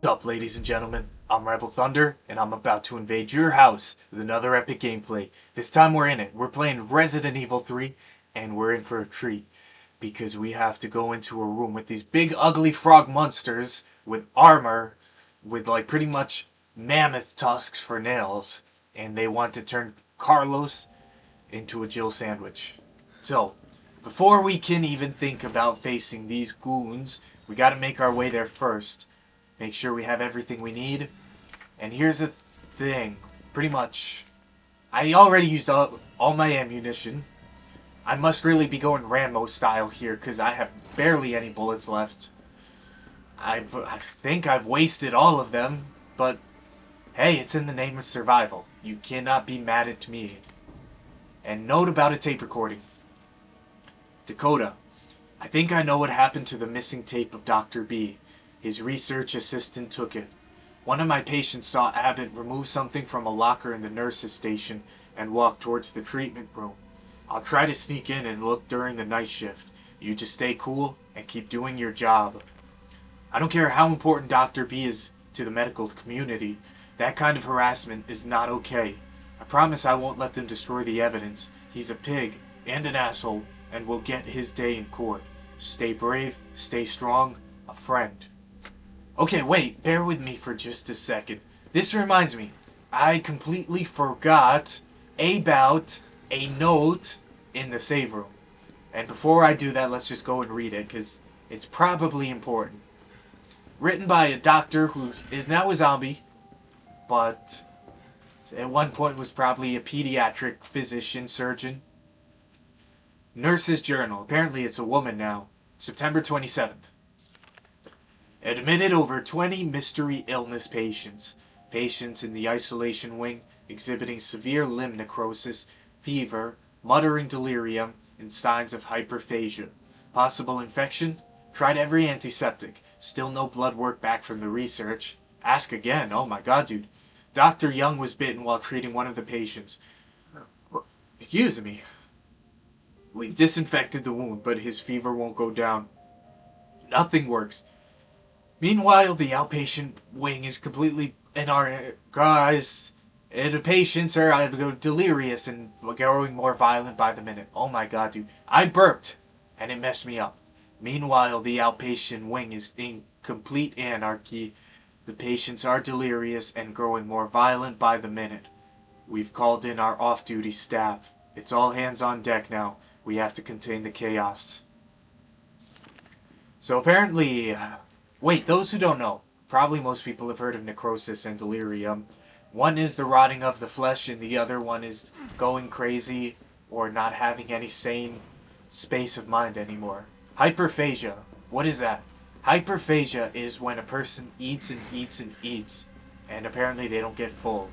up, ladies and gentlemen? I'm Rebel Thunder, and I'm about to invade your house with another epic gameplay. This time we're in it. We're playing Resident Evil 3, and we're in for a treat. Because we have to go into a room with these big ugly frog monsters with armor, with like pretty much mammoth tusks for nails. And they want to turn Carlos into a Jill sandwich. So, before we can even think about facing these goons, we gotta make our way there first. Make sure we have everything we need. And here's the thing. Pretty much, I already used all my ammunition. I must really be going Rambo style here, because I have barely any bullets left. I think I've wasted all of them, but hey, it's in the name of survival. You cannot be mad at me. And note about a tape recording. Dakota, I think I know what happened to the missing tape of Dr. B. His research assistant took it. One of my patients saw Abbott remove something from a locker in the nurse's station and walk towards the treatment room. I'll try to sneak in and look during the night shift. You just stay cool and keep doing your job. I don't care how important Dr. B is to the medical community. That kind of harassment is not okay. I promise I won't let them destroy the evidence. He's a pig and an asshole and will get his day in court. Stay brave, stay strong, a friend. Okay, wait, bear with me for just a second. This reminds me, I completely forgot about a note in the save room. And before I do that, let's just go and read it, because it's probably important. Written by a doctor who is now a zombie, but at one point was probably a pediatric physician, surgeon. Nurse's journal. Apparently it's a woman now. September 27th. Admitted over 20 mystery illness patients. Patients in the isolation wing exhibiting severe limb necrosis, fever, muttering delirium, and signs of hyperphagia. Possible infection? Tried every antiseptic. Still no blood work back from the research. Ask again. Oh my god, dude. Dr. Young was bitten while treating one of the patients. Excuse me. We've disinfected the wound, but his fever won't go down. Nothing works. Meanwhile, the outpatient wing is completely in our guys. The patients are delirious and growing more violent by the minute. Oh my god, dude. I burped, and it messed me up. Meanwhile, the outpatient wing is in complete anarchy. The patients are delirious and growing more violent by the minute. We've called in our off-duty staff. It's all hands on deck now. We have to contain the chaos. So apparently... Wait, those who don't know, probably most people have heard of necrosis and delirium. One is the rotting of the flesh, and the other one is going crazy or not having any sane space of mind anymore. Hyperphagia. What is that? Hyperphagia is when a person eats and eats and eats, and apparently they don't get full.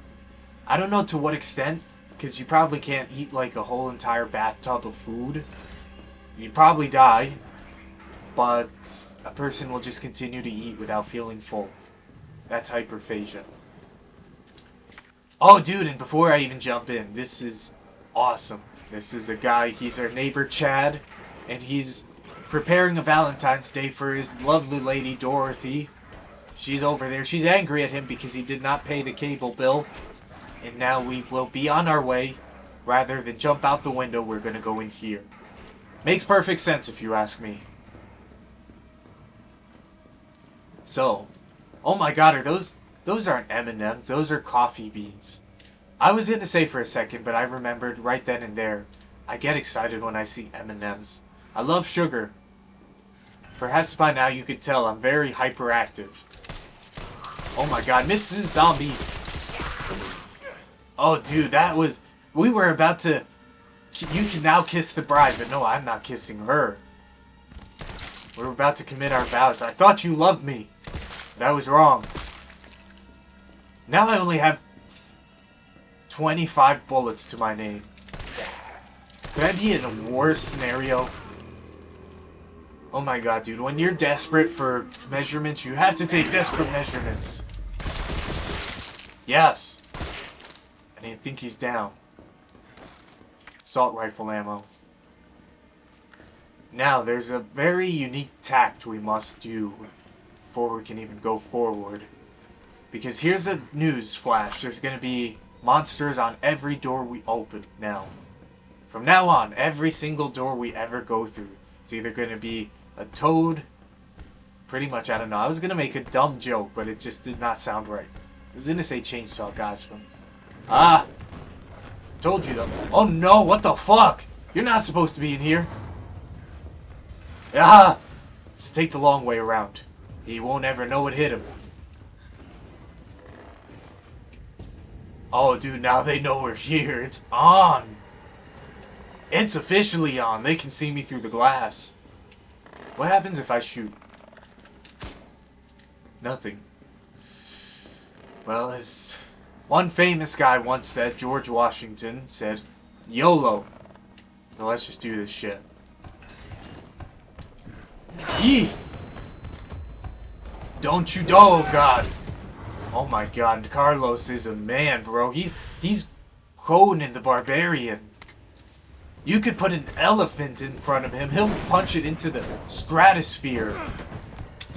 I don't know to what extent, because you probably can't eat like a whole entire bathtub of food. You'd probably die. But a person will just continue to eat without feeling full. That's hyperphagia. Oh, dude, and before I even jump in, this is awesome. This is the guy, he's our neighbor Chad, and he's preparing a Valentine's Day for his lovely lady Dorothy. She's over there. She's angry at him because he did not pay the cable bill. And now we will be on our way. Rather than jump out the window, we're going to go in here. Makes perfect sense if you ask me. So, oh my god, are those aren't M&Ms, those are coffee beans. I was going to say for a second, but I remembered right then and there. I get excited when I see M&Ms. I love sugar. Perhaps by now you could tell I'm very hyperactive. Oh my god, Mrs. Zombie. Oh dude, that was... We were about to... You can now kiss the bride, but no, I'm not kissing her. We're about to commit our vows. I thought you loved me. But I was wrong. Now I only have 25 bullets to my name. Could I be in a worse scenario? Oh my god, dude. When you're desperate for measurements, you have to take desperate measurements. Yes. And I think he's down. Assault rifle ammo. Now, there's a very unique tact we must do before we can even go forward. Because here's a news flash. There's going to be monsters on every door we open now. From now on, every single door we ever go through, it's either going to be a toad. Pretty much, I don't know. I was going to make a dumb joke, but it just did not sound right. I was going to say chainsaw guys from... Ah! Told you though. Oh no, what the fuck? You're not supposed to be in here. Ah! Just take the long way around. He won't ever know what hit him. Oh, dude, now they know we're here. It's on. It's officially on. They can see me through the glass. What happens if I shoot? Nothing. Well, as one famous guy once said, George Washington said, YOLO. Now let's just do this shit. Yee! Don't you know, oh god. Oh my god, Carlos is a man, bro. He's Conan the Barbarian. You could put an elephant in front of him, he'll punch it into the stratosphere.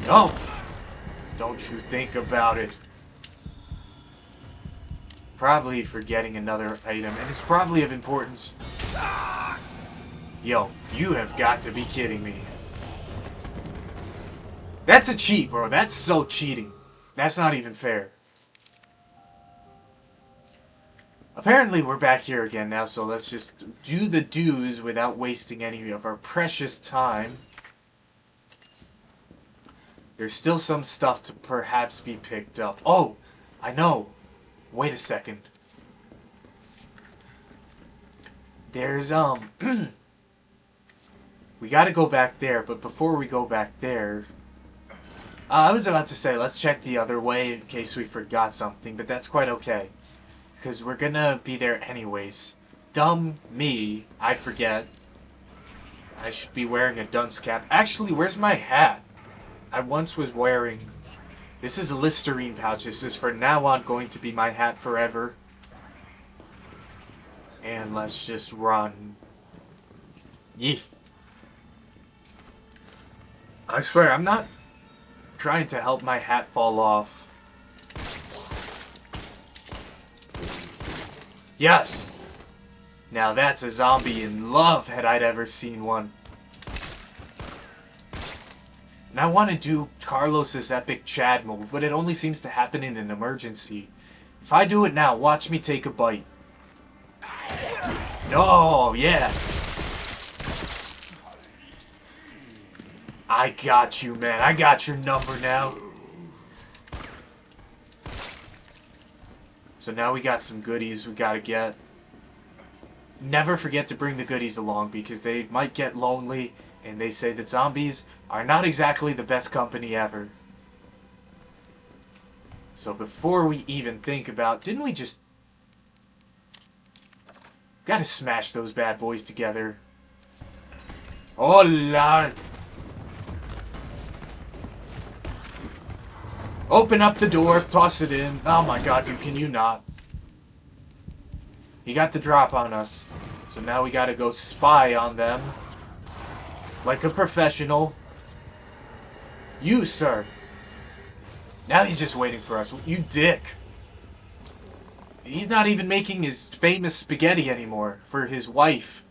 No! Don't you think about it. Probably forgetting another item, and it's probably of importance. Yo, you have got to be kidding me. That's a cheat, bro. That's so cheating. That's not even fair. Apparently, we're back here again now, so let's just do the do's without wasting any of our precious time. There's still some stuff to perhaps be picked up. Oh, I know. Wait a second. There's, we gotta go back there, but before we go back there... I was about to say, let's check the other way in case we forgot something, but that's quite okay. Because we're gonna be there anyways. Dumb me, I forget. I should be wearing a dunce cap. Actually, where's my hat? I once was wearing... This is a Listerine pouch. This is from now on going to be my hat forever. And let's just run. Yee. I swear, I'm not trying to help my hat fall off. Yes! Now that's a zombie in love, had I ever seen one. And I want to do Carlos's epic Chad move, but it only seems to happen in an emergency. If I do it now, watch me take a bite. No, yeah. I got you, man. I got your number now. So now we got some goodies we gotta get. Never forget to bring the goodies along because they might get lonely, and they say that zombies are not exactly the best company ever. So before we even think about... Didn't we just... Gotta smash those bad boys together. Oh, Lord. Open up the door, toss it in. Oh my god, dude, can you not? He got the drop on us. So now we gotta go spy on them. Like a professional. You, sir. Now he's just waiting for us. You dick. He's not even making his famous spaghetti anymore for his wife.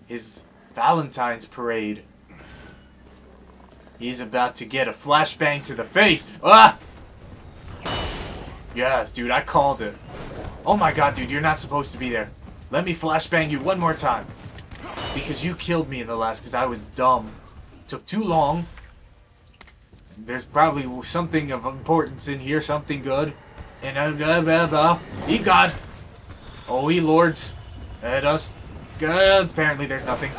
His Valentine's parade. He's about to get a flashbang to the face. Ah! Yes, dude, I called it. Oh my god, dude, you're not supposed to be there. Let me flashbang you one more time. Because you killed me in the last, because I was dumb. Took too long. There's probably something of importance in here, something good. And ye God. Oh, ye lords. At us. Apparently there's nothing.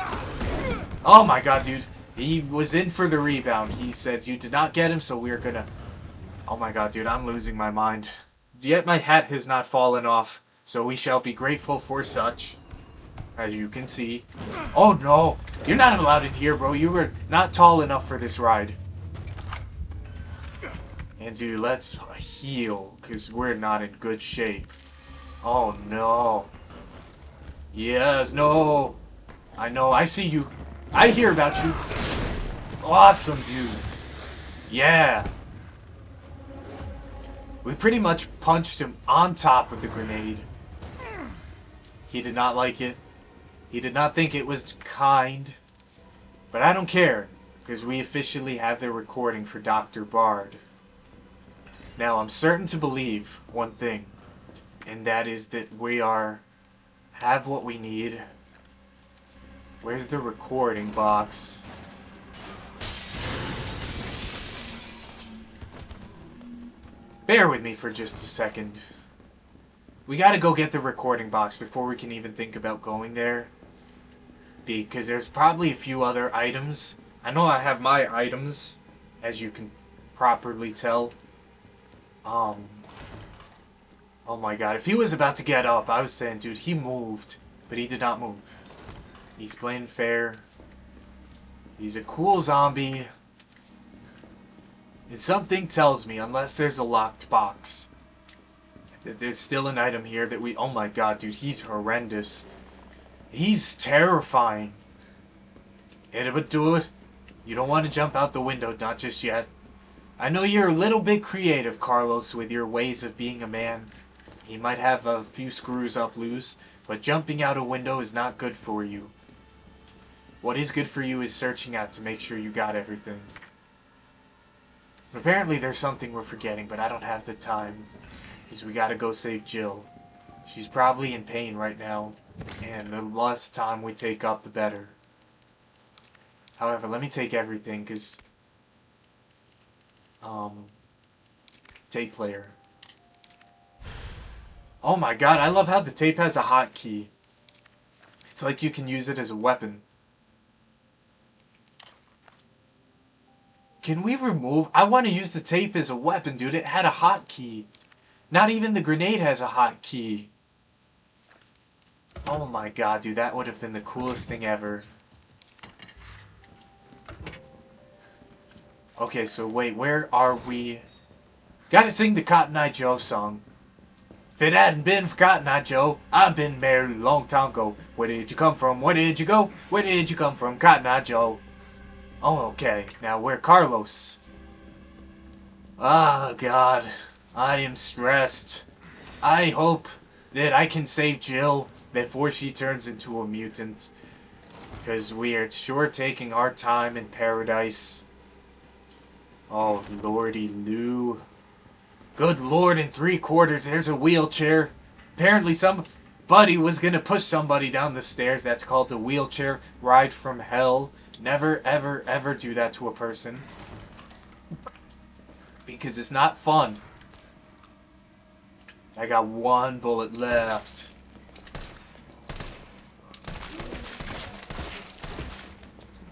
Oh my god, dude. He was in for the rebound. He said you did not get him, so we're gonna... Oh my god, dude, I'm losing my mind. Yet my hat has not fallen off, so we shall be grateful for such. As you can see. Oh no! You're not allowed in here, bro. You were not tall enough for this ride. And dude, let's heal, because we're not in good shape. Oh no. Yes, no. I know, I see you. I hear about you. Awesome, dude. Yeah. We pretty much punched him on top of the grenade. He did not like it. He did not think it was kind. But I don't care, because we officially have the recording for Dr. Bard. Now, I'm certain to believe one thing, and that is that we have what we need. Where's the recording box? Bear with me for just a second. We gotta go get the recording box before we can even think about going there. Because there's probably a few other items. I know I have my items, as you can properly tell. Oh my god, if he was about to get up, I was saying, dude, he moved. But he did not move. He's playing fair. He's a cool zombie. And something tells me, unless there's a locked box, that there's still an item here that we... Oh my god, dude, he's horrendous. He's terrifying. But do it. You don't want to jump out the window, not just yet. I know you're a little bit creative, Carlos, with your ways of being a man. He might have a few screws up loose, but jumping out a window is not good for you. What is good for you is searching out to make sure you got everything. Apparently there's something we're forgetting, but I don't have the time. Because we gotta go save Jill. She's probably in pain right now, and the less time we take up, the better. However, let me take everything, because... tape player. Oh my god, I love how the tape has a hotkey. It's like you can use it as a weapon. Can we remove... I want to use the tape as a weapon, dude. It had a hotkey. Not even the grenade has a hotkey. Oh my god, dude. That would have been the coolest thing ever. Okay, so wait. Where are we? Gotta sing the Cotton Eye Joe song. If it hadn't been for Cotton Eye Joe, I'd been married a long time ago. Where did you come from? Where did you go? Where did you come from, Cotton Eye Joe? Oh, okay. Now, we're Carlos. Ah, God. I am stressed. I hope that I can save Jill before she turns into a mutant. Because we are sure taking our time in paradise. Oh, lordy Lou. Good lord, in 3/4, there's a wheelchair. Apparently somebody was gonna push somebody down the stairs. That's called the wheelchair ride from hell. Never, ever, ever do that to a person. Because it's not fun. I got one bullet left.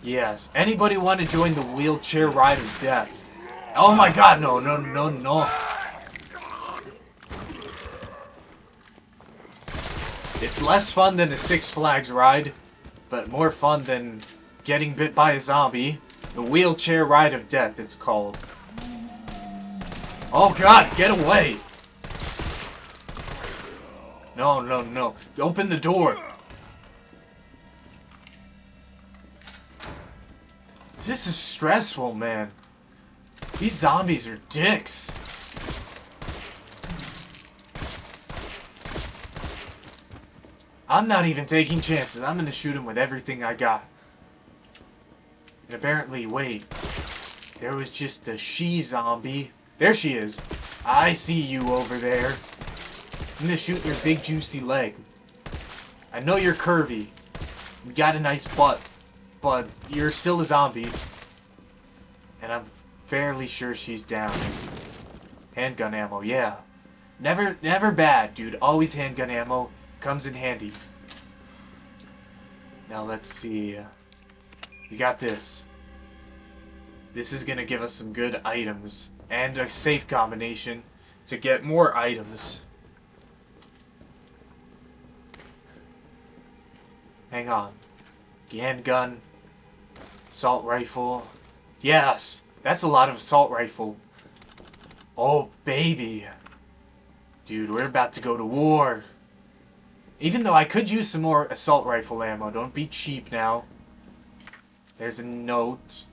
Yes. Anybody want to join the wheelchair ride of death? Oh my god, no, no, no, no. It's less fun than a Six Flags ride, but more fun than getting bit by a zombie. The wheelchair ride of death, it's called. Oh god, get away! No, no, no. Open the door. This is stressful, man. These zombies are dicks. I'm not even taking chances. I'm gonna shoot him with everything I got. And apparently, wait. There was just a she-zombie. There she is. I see you over there. I'm gonna shoot your big juicy leg. I know you're curvy. You got a nice butt. But you're still a zombie. And I'm fairly sure she's down. Handgun ammo, yeah. Never bad, dude. Always handgun ammo. Comes in handy. Now let's see. We got this. This is gonna give us some good items. And a safe combination to get more items. Hang on. Handgun. Assault rifle. Yes! That's a lot of assault rifle. Oh, baby. Dude, we're about to go to war. Even though I could use some more assault rifle ammo. Don't be cheap now. There's a note.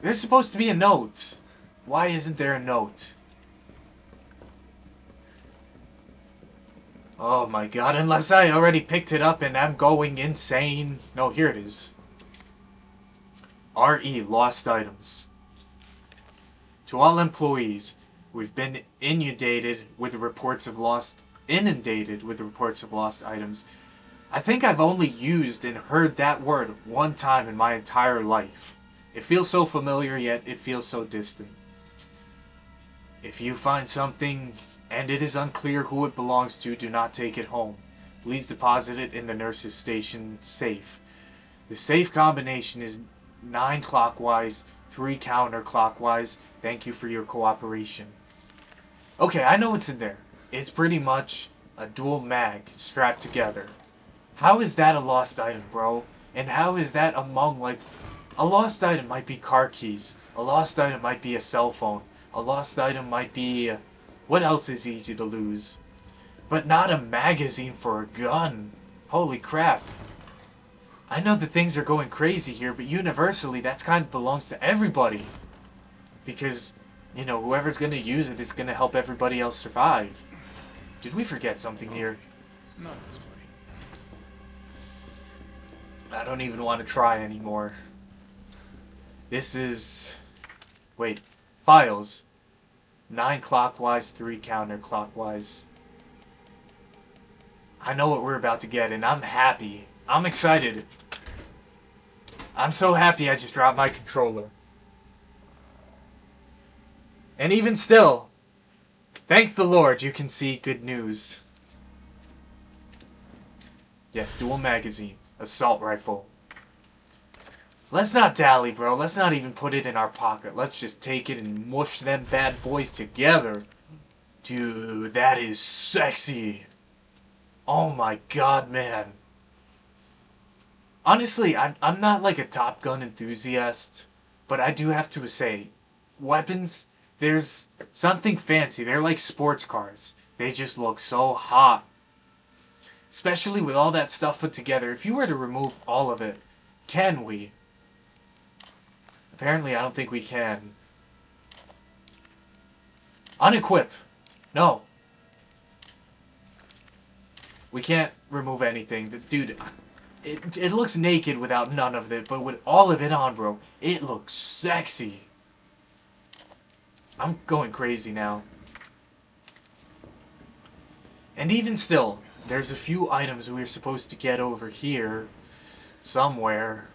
There's supposed to be a note. Why isn't there a note? Oh my god, unless I already picked it up and I'm going insane. No, here it is. RE, lost items. To all employees, we've been inundated with reports of lost items. I think I've only used and heard that word one time in my entire life. It feels so familiar, yet it feels so distant. If you find something and it is unclear who it belongs to, do not take it home. Please deposit it in the nurse's station safe. The safe combination is 9 clockwise, 3 counterclockwise. Thank you for your cooperation. Okay, I know what's in there. It's pretty much a dual mag strapped together. How is that a lost item, bro? And how is that among, like... A lost item might be car keys. A lost item might be a cell phone. A lost item might be... what else is easy to lose? But not a magazine for a gun. Holy crap. I know that things are going crazy here, but universally, that kind of belongs to everybody. Because, you know, whoever's going to use it is going to help everybody else survive. Did we forget something here? Not this way. I don't even want to try anymore. This is... wait. Files. 9 clockwise, 3 counterclockwise. I know what we're about to get, and I'm happy. I'm excited. I'm so happy I just dropped my controller. And even still, thank the Lord you can see good news. Yes, dual magazine. Assault rifle. Let's not dally, bro. Let's not even put it in our pocket. Let's just take it and mush them bad boys together. Dude, that is sexy. Oh my god, man. Honestly, I'm not like a Top Gun enthusiast, but I do have to say, weapons, there's something fancy. They're like sports cars. They just look so hot. Especially with all that stuff put together. If you were to remove all of it, can we? Apparently, I don't think we can. Unequip. No. We can't remove anything. Dude, it looks naked without none of it, but with all of it on, bro, it looks sexy. I'm going crazy now. And even still, there's a few items we're supposed to get over here somewhere.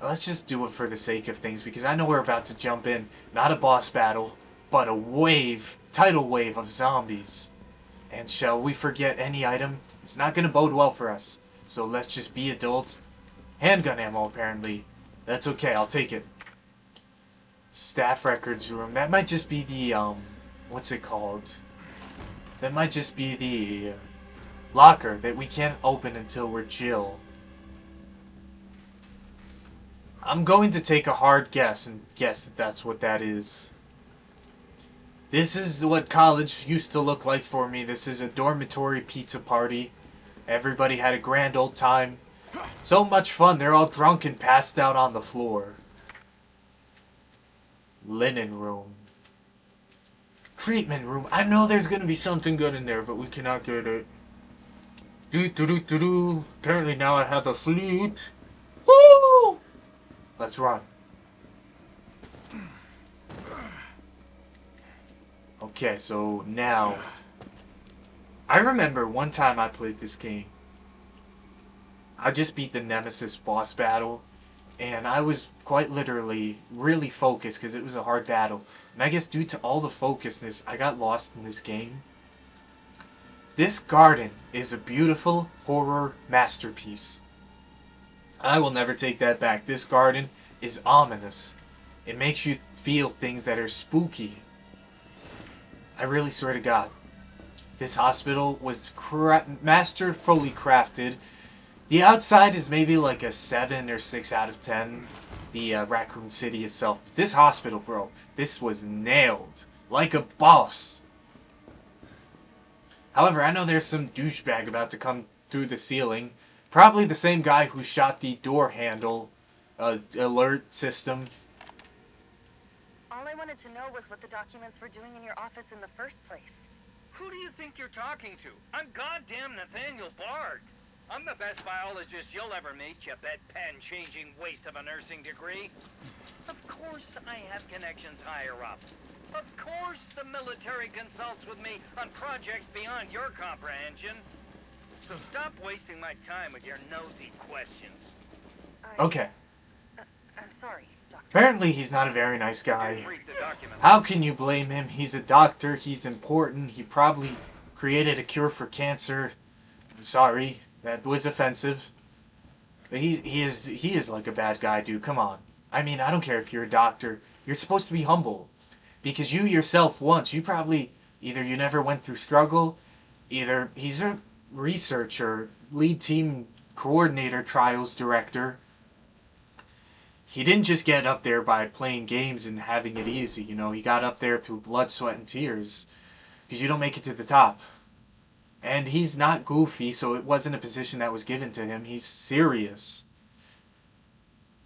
Let's just do it for the sake of things, because I know we're about to jump in, not a boss battle, but a wave, tidal wave of zombies. And shall we forget any item? It's not going to bode well for us. So let's just be adults. Handgun ammo, apparently. That's okay, I'll take it. Staff records room. That might just be the, what's it called? That might just be the locker that we can't open until we're Jill. I'm going to take a hard guess and guess that that's what that is. This is what college used to look like for me. This is a dormitory pizza party. Everybody had a grand old time. So much fun, they're all drunk and passed out on the floor. Linen room. Treatment room. I know there's gonna be something good in there, but we cannot get it. Do. Apparently now I have a flute. Woo! Let's run. Okay, so now... I remember one time I played this game. I just beat the Nemesis boss battle. And I was quite literally really focused because it was a hard battle. And I guess due to all the focusedness, I got lost in this game. This garden is a beautiful horror masterpiece. I will never take that back. This garden is ominous. It makes you feel things that are spooky. I really swear to God. This hospital was masterfully crafted. The outside is maybe like a 7 or 6 out of 10. The Raccoon City itself. This hospital, bro, this was nailed. Like a boss. However, I know there's some douchebag about to come through the ceiling. Probably the same guy who shot the door handle alert system. All I want wanted to know was what the documents were doing in your office in the first place. Who do you think you're talking to? I'm goddamn Nathaniel Bard. I'm the best biologist you'll ever meet, you bedpan-changing waste of a nursing degree. Of course I have connections higher up. Of course the military consults with me on projects beyond your comprehension. So stop wasting my time with your nosy questions. Okay. I'm sorry, Doctor. Apparently he's not a very nice guy. Read the document. How can you blame him? He's a doctor, he's important, he probably created a cure for cancer. I'm sorry, that was offensive. But he is like a bad guy, dude, come on. I mean, I don't care if you're a doctor, you're supposed to be humble. Because you yourself once, you probably, either you never went through struggle, either he's a researcher, lead team coordinator, trials director. He didn't just get up there by playing games and having it easy, you know. He got up there through blood, sweat, and tears. Because you don't make it to the top. And he's not goofy, so it wasn't a position that was given to him. He's serious.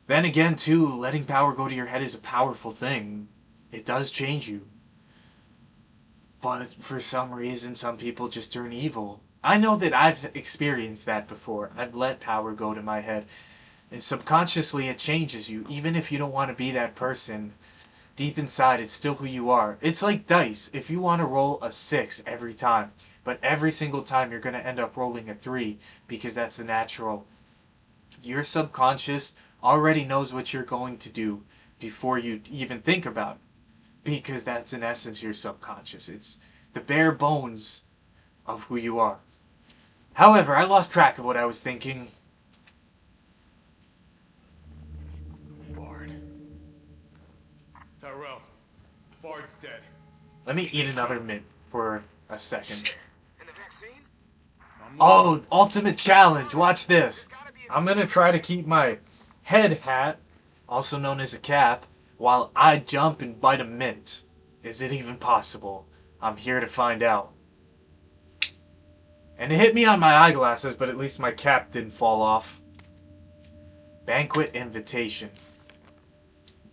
Then again, too, letting power go to your head is a powerful thing. It does change you. But for some reason, some people just turn evil. I know that I've experienced that before. I've let power go to my head. And subconsciously it changes you. Even if you don't want to be that person, deep inside it's still who you are. It's like dice. If you want to roll a 6 every time, but every single time you're going to end up rolling a 3 because that's the natural. Your subconscious already knows what you're going to do before you even think about it. Because that's in essence your subconscious. It's the bare bones of who you are. However, I lost track of what I was thinking. Bard. Tyrell. Bard's dead. Let me eat another mint for a second. And the vaccine? Oh, ultimate challenge. Watch this. I'm going to try to keep my head hat, also known as a cap, while I jump and bite a mint. Is it even possible? I'm here to find out. And it hit me on my eyeglasses, but at least my cap didn't fall off. Banquet invitation.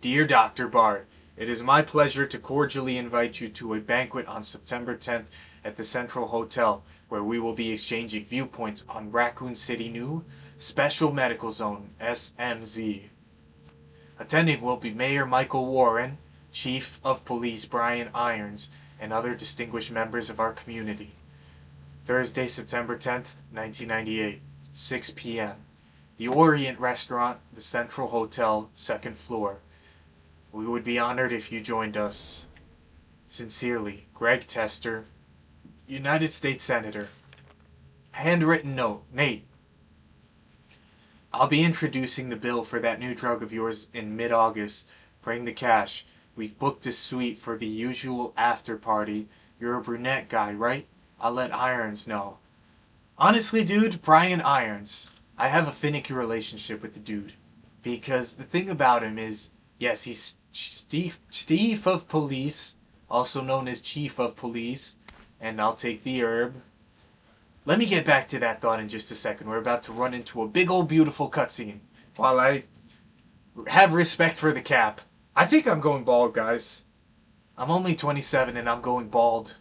Dear Dr. Bard, it is my pleasure to cordially invite you to a banquet on September 10th at the Central Hotel, where we will be exchanging viewpoints on Raccoon City New Special Medical Zone, SMZ. Attending will be Mayor Michael Warren, Chief of Police Brian Irons, and other distinguished members of our community. Thursday, September 10th, 1998, 6 p.m. The Orient Restaurant, the Central Hotel, 2nd floor. We would be honored if you joined us. Sincerely, Greg Tester, United States Senator. Handwritten note, Nate. I'll be introducing the bill for that new drug of yours in mid-August. Bring the cash. We've booked a suite for the usual after party. You're a brunette guy, right? I'll let Irons know. Honestly, dude, Brian Irons. I have a finicky relationship with the dude. Because the thing about him is, yes, he's Chief of Police, also known as Chief of Police, and I'll take the herb. Let me get back to that thought in just a second. We're about to run into a big old beautiful cutscene. While I have respect for the cap. I think I'm going bald, guys. I'm only 27 and I'm going bald.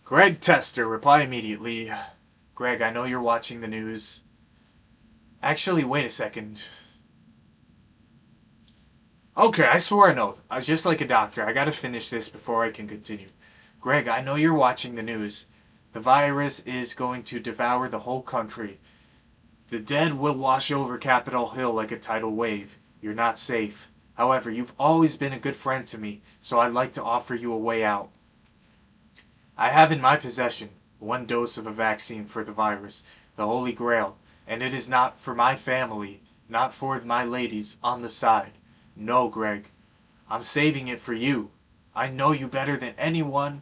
Greg Tester, reply immediately. Greg, I know you're watching the news. Actually, wait a second. Okay, I swore an oath. I was just like a doctor. I gotta finish this before I can continue. Greg, I know you're watching the news. The virus is going to devour the whole country. The dead will wash over Capitol Hill like a tidal wave. You're not safe. However, you've always been a good friend to me, so I'd like to offer you a way out. I have in my possession 1 dose of a vaccine for the virus, the Holy Grail, and it is not for my family, not for my ladies on the side. No, Greg. I'm saving it for you. I know you better than anyone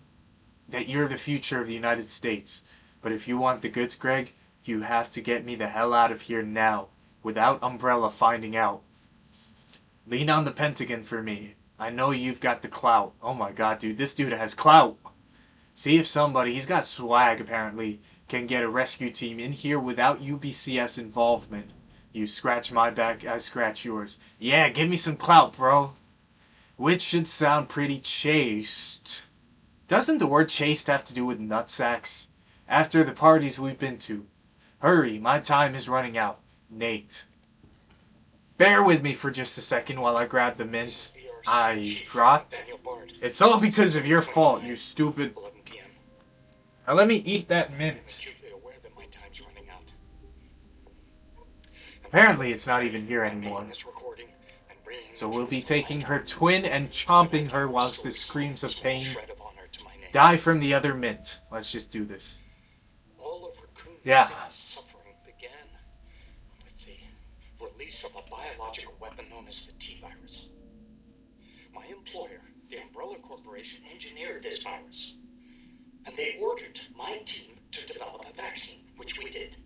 that you're the future of the United States. But if you want the goods, Greg, you have to get me the hell out of here now, without Umbrella finding out. Lean on the Pentagon for me. I know you've got the clout. Oh my god, dude, this dude has clout. See if somebody, he's got swag apparently, can get a rescue team in here without UBCS involvement. You scratch my back, I scratch yours. Yeah, give me some clout, bro. which should sound pretty chaste. Doesn't the word chaste have to do with nutsacks? After the parties we've been to. Hurry, my time is running out. Nate. Bear with me for just a second while I grab the mint I dropped. It's all because of your fault, you stupid... Now let me eat that mint. Apparently it's not even here anymore. So we'll be taking her twin and chomping her whilst the screams of pain die from the other mint. Let's just do this. Yeah. Suffering began with the release of a biological weapon known as the T-virus. My employer, the Umbrella Corporation, engineered this virus, and they ordered my team to develop a vaccine, which we did.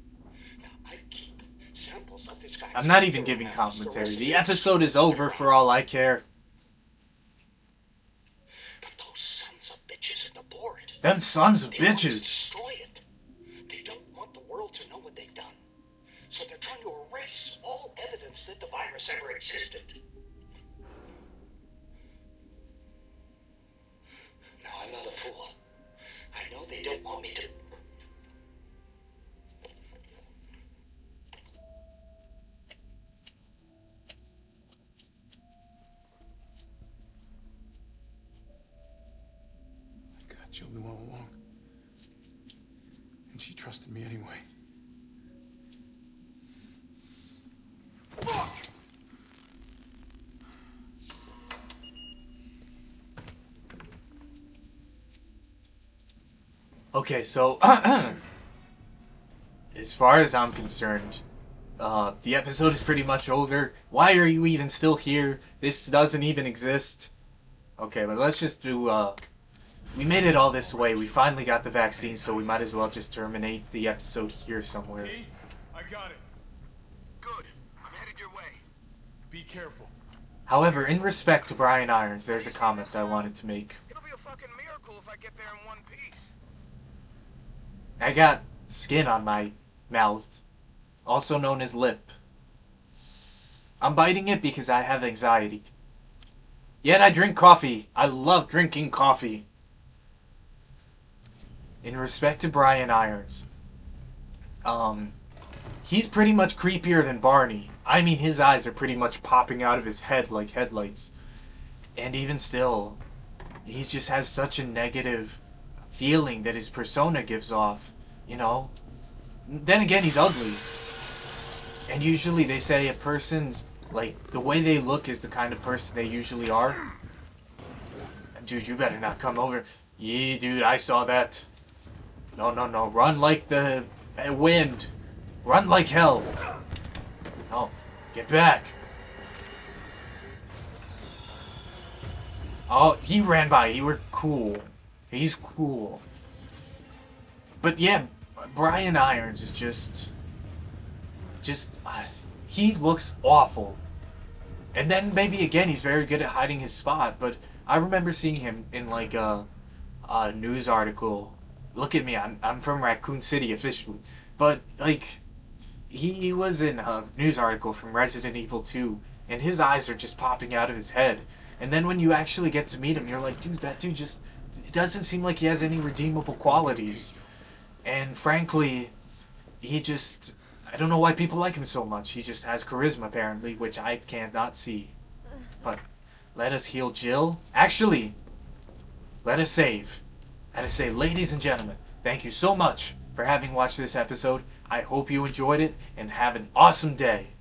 Now, I keep samples of this vaccine. I'm not even giving commentary. The episode is over for all I care. But those sons of bitches at the board. Them sons of They want to bitches. destroy it. They don't want the world to know what they've done. So they're trying to erase all evidence that the virus ever existed. Now, I'm not a fool. I know they don't want me to... I got Jill all along. And she trusted me anyway. Fuck! Okay, so as far as I'm concerned, the episode is pretty much over. Why are you even still here? This doesn't even exist. Okay, but let's just do, we made it all this way. We finally got the vaccine, so we might as well just terminate the episode here somewhere. T, I got it. Good. I'm headed your way. Be careful. However, in respect to Brian Irons, there's a comment I wanted to make. It'll be a fucking miracle if I get there in one piece. I got skin on my mouth, also known as lip. I'm biting it because I have anxiety. Yet I drink coffee. I love drinking coffee. In respect to Brian Irons, he's pretty much creepier than Barney. I mean, his eyes are pretty much popping out of his head like headlights. And even still, he just has such a negative feeling that his persona gives off, you know? Then again, he's ugly. And usually they say a person's, like, the way they look is the kind of person they usually are. Dude, you better not come over. Yeah, dude, I saw that. No, no, no. Run like the wind. Run like hell. No, get back. Oh, he ran by. You were cool. He's cool. But yeah, Brian Irons is just he looks awful. And then maybe again, he's very good at hiding his spot. But I remember seeing him in like a news article. Look at me, I'm from Raccoon City officially. But like, he was in a news article from Resident Evil 2, and his eyes are just popping out of his head. And then when you actually get to meet him, you're like, dude, that dude just, it doesn't seem like he has any redeemable qualities. And frankly, he just, I don't know why people like him so much. He just has charisma, apparently, which I cannot see. But let us heal Jill. Actually, let us save. Let us say, ladies and gentlemen, thank you so much for having watched this episode. I hope you enjoyed it, and have an awesome day.